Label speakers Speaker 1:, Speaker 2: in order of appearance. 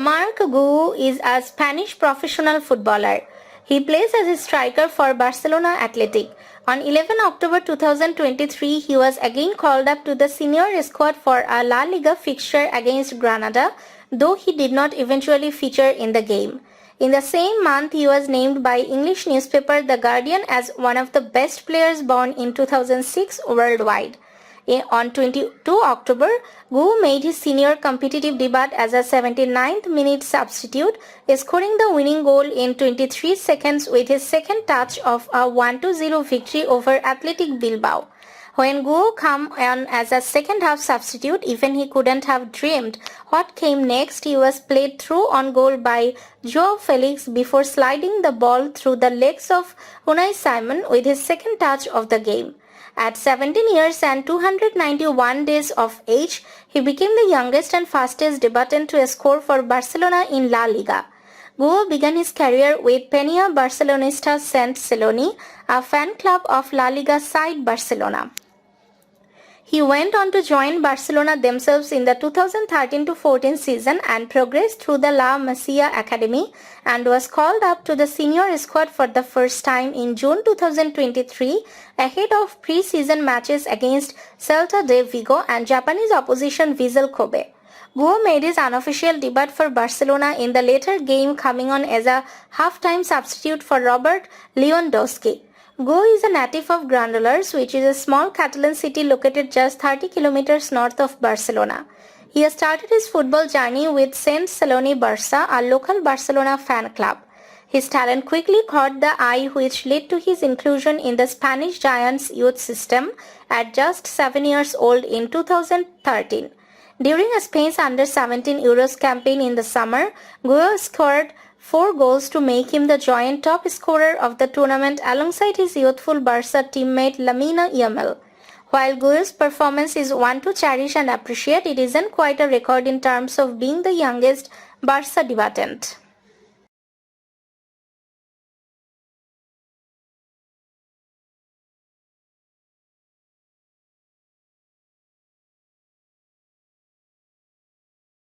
Speaker 1: Marc Guiu is a Spanish professional footballer. He plays as a striker for Barcelona Athletic. On 11 October 2023, he was again called up to the senior squad for a La Liga fixture against Granada, though he did not eventually feature in the game. In the same month, he was named by English newspaper The Guardian as one of the best players born in 2006 worldwide. On 22 October, Guiu made his senior competitive debut as a 79th minute substitute, scoring the winning goal in 23 seconds with his second touch of a 1-0 victory over Athletic Bilbao. When Guiu came on as a second half substitute, even he couldn't have dreamed what came next. He was played through on goal by Joao Felix before sliding the ball through the legs of Unai Simon with his second touch of the game. At 17 years and 291 days of age, he became the youngest and fastest debutant to score for Barcelona in La Liga. Guiu began his career with Peña Barcelonista Sant Celoni, a fan club of La Liga side Barcelona. He went on to join Barcelona themselves in the 2013-14 season and progressed through the La Masia Academy and was called up to the senior squad for the first time in June 2023 ahead of pre-season matches against Celta de Vigo and Japanese opposition Vissel Kobe. Guiu made his unofficial debut for Barcelona in the later game, coming on as a half-time substitute for Robert Lewandowski. Guiu is a native of Granollers, which is a small Catalan city located just 30 kilometers north of Barcelona. He has started his football journey with Sant Celoni Barça, a local Barcelona fan club. His talent quickly caught the eye, which led to his inclusion in the Spanish Giants youth system at just 7 years old in 2013. During a Spain's Under-17 Euros campaign in the summer, Guiu scored 4 goals to make him the joint top scorer of the tournament alongside his youthful Barca teammate Lamine Yamal. While Guiu's performance is one to cherish and appreciate, it isn't quite a record in terms of being the youngest Barca debutant.